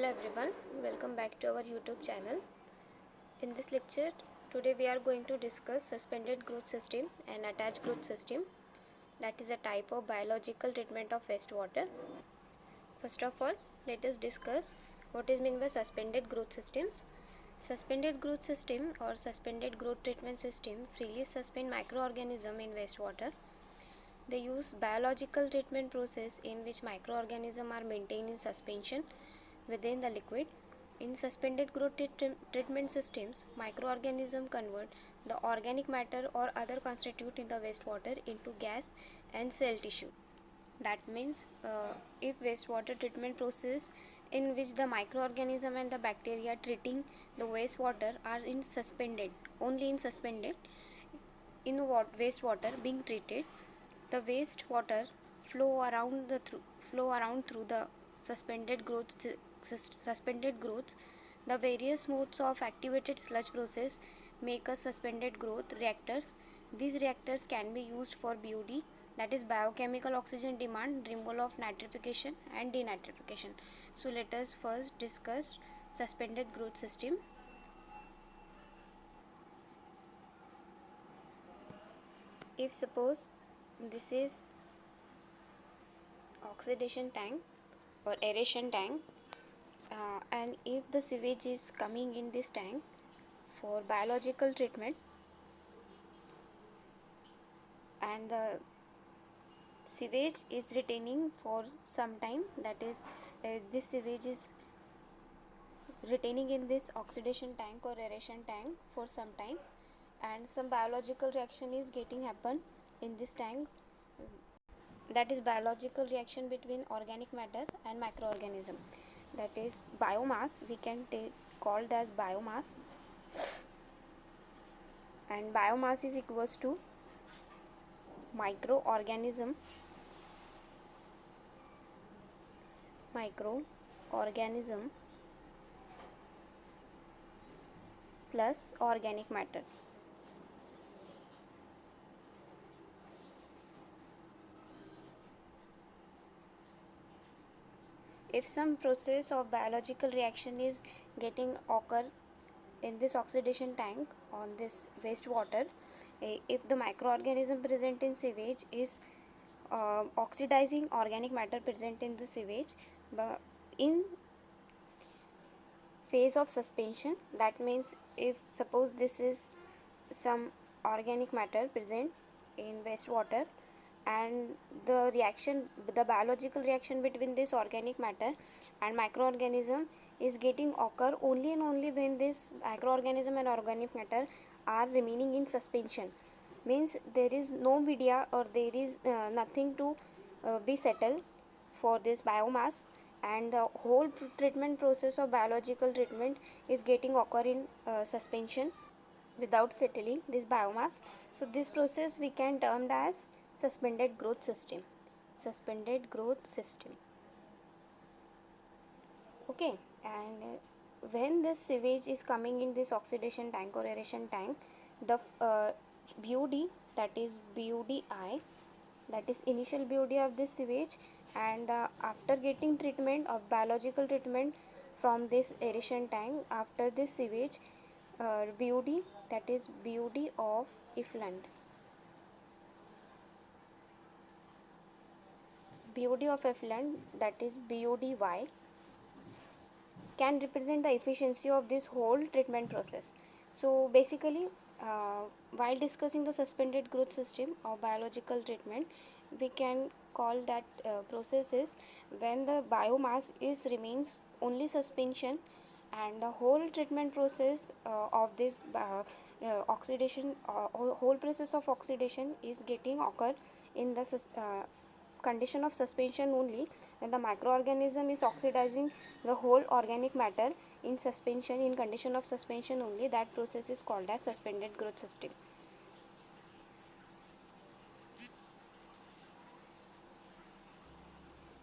Hello everyone, welcome back to our YouTube channel. In this lecture, today we are going to discuss suspended growth system and attached growth system, that is a type of biological treatment of wastewater. First of all, let us discuss what is meant by suspended growth systems. Suspended growth system or suspended growth treatment system freely suspend microorganism in wastewater. They use biological treatment process in which microorganisms are maintained in suspension within the liquid. In suspended growth treatment systems, microorganisms convert the organic matter or other constituent in the wastewater into gas and cell tissue. That means if wastewater treatment process in which the microorganism and the bacteria treating the wastewater are only in suspended in wastewater being treated, the wastewater flow around through the suspended growths. The various modes of activated sludge process make a suspended growth reactors. These reactors can be used for BOD, that is biochemical oxygen demand, removal of nitrification and denitrification. So let us first discuss suspended growth system. If suppose this is oxidation tank or aeration tank, and if the sewage is coming in this tank for biological treatment and the sewage is retaining for some time, that is this sewage is retaining in this oxidation tank or aeration tank for some time, and some biological reaction is getting happen in this tank, that is biological reaction between organic matter and microorganism, that is biomass. We can take called as biomass, and biomass is equals to microorganism plus organic matter. If some process of biological reaction is getting occur in this oxidation tank on this wastewater, if the microorganism present in sewage is oxidizing organic matter present in the sewage, but in phase of suspension, that means if suppose this is some organic matter present in wastewater and the biological reaction between this organic matter and microorganism is getting occur only and only when this microorganism and organic matter are remaining in suspension, means there is no media or there is nothing to be settled for this biomass, and the whole treatment process of biological treatment is getting occur in suspension without settling this biomass. So this process we can term as suspended growth system. Okay, and when this sewage is coming in this oxidation tank or aeration tank, the BOD, that is BODI, that is initial BOD of this sewage, and after getting treatment of biological treatment from this aeration tank after this sewage, BOD, that is BOD of effluent. BOD of effluent, that is BODY, can represent the efficiency of this whole treatment process. So basically, while discussing the suspended growth system or biological treatment, we can call that process is when the biomass is remains only suspension and the whole treatment process of this oxidation, whole process of oxidation is getting occur in the condition of suspension only, when the microorganism is oxidizing the whole organic matter in suspension, in condition of suspension only, that process is called as suspended growth system.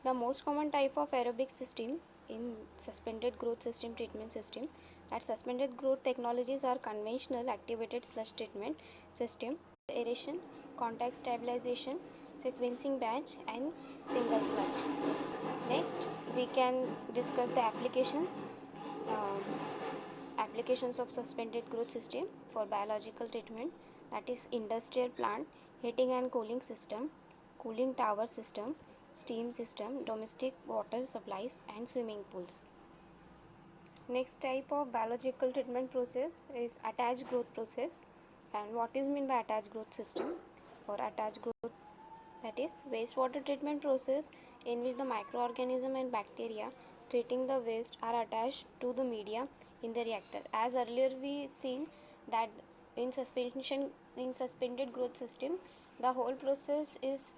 The most common type of aerobic system in suspended growth system treatment system, that suspended growth technologies are conventional activated sludge treatment system, aeration, contact stabilization, sequencing batch and single sludge. Next, we can discuss the applications. Uh, Applications of suspended growth system for biological treatment, that is industrial plant, heating and cooling system, cooling tower system, steam system, domestic water supplies and swimming pools. Next type of biological treatment process is attached growth process. And what is meant by attached growth system or attached growth, that is wastewater treatment process in which the microorganism and bacteria treating the waste are attached to the media in the reactor. As earlier we seen that in suspended growth system, the whole process is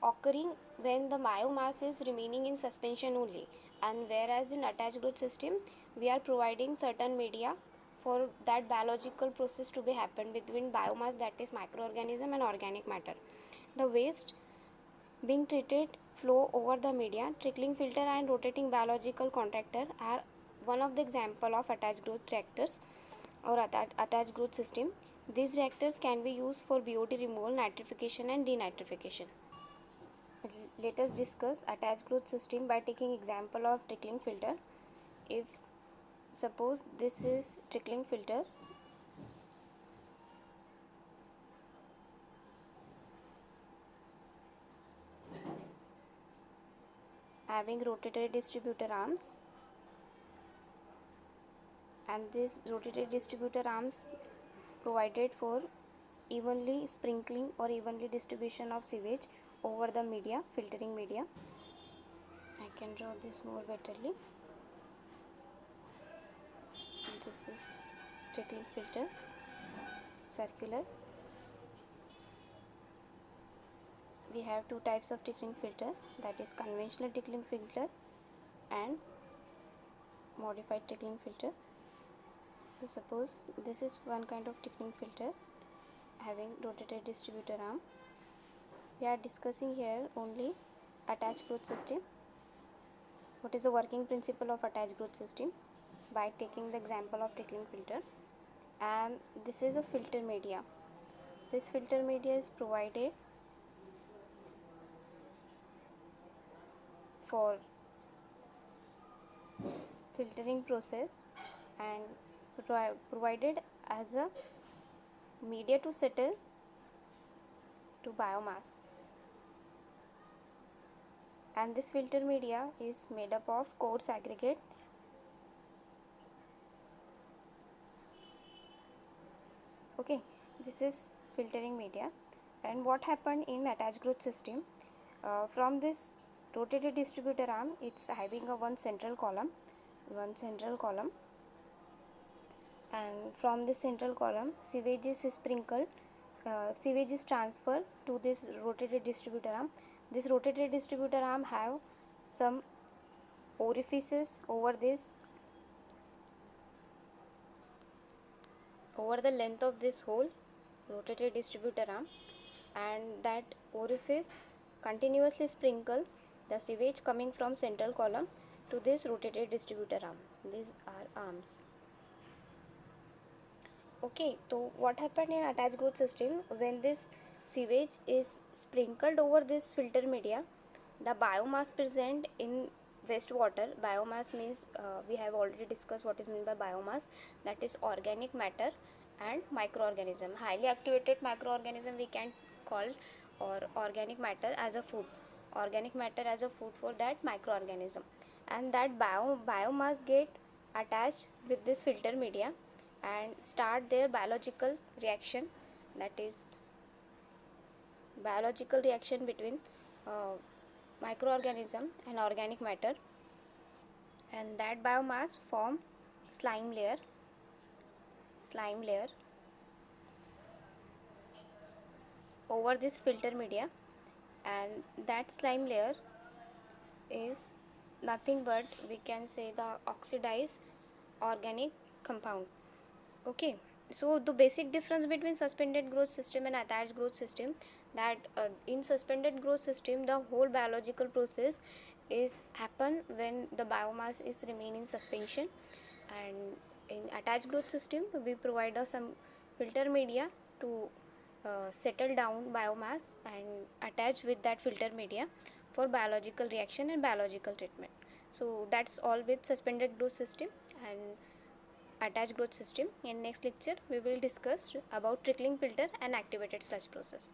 occurring when the biomass is remaining in suspension only, and whereas in attached growth system we are providing certain media for that biological process to be happen between biomass, that is microorganism and organic matter. The waste being treated flow over the media. Trickling filter and rotating biological contractor are one of the example of attached growth reactors or attached growth system. These reactors can be used for BOD removal, nitrification and denitrification. Let us discuss attached growth system by taking example of trickling filter. If suppose this is trickling filter, having rotatory distributor arms, and this rotatory distributor arms provided for evenly sprinkling or evenly distribution of sewage over the media, filtering media. I can draw this more betterly. This is trickling filter, circular. We have two types of trickling filter, that is conventional trickling filter and modified trickling filter. So suppose this is one kind of trickling filter having rotated distributor arm. We are discussing here only attached growth system. What is the working principle of attached growth system? By taking the example of trickling filter, and this is a filter media. This filter media is provided for filtering process and provided as a media to settle to biomass, and this filter media is made up of coarse aggregate. Okay, this is filtering media. And what happened in attached growth system, from this rotated distributor arm, it's having a one central column, and from this central column sewage is sprinkled, sewage is transferred to this rotated distributor arm. This rotated distributor arm have some orifices over the length of this whole rotated distributor arm, and that orifice continuously sprinkle the sewage coming from central column to this rotated distributor arm. These are arms. Okay, so what happened in attached growth system, when this sewage is sprinkled over this filter media, the biomass present in wastewater, biomass means we have already discussed what is meant by biomass, that is organic matter and microorganism. Highly activated microorganism we can call, or organic matter as a food, for that microorganism, and that biomass get attached with this filter media and start their biological reaction, that is biological reaction between uh, microorganism and organic matter, and that biomass form slime layer over this filter media, and that slime layer is nothing but, we can say, the oxidized organic compound. Okay, so the basic difference between suspended growth system and attached growth system, that in suspended growth system the whole biological process is happen when the biomass is remain in suspension, and in attached growth system we provide some filter media to settle down biomass and attach with that filter media for biological reaction and biological treatment. So that's all with suspended growth system and attached growth system. In next lecture we will discuss about trickling filter and activated sludge process.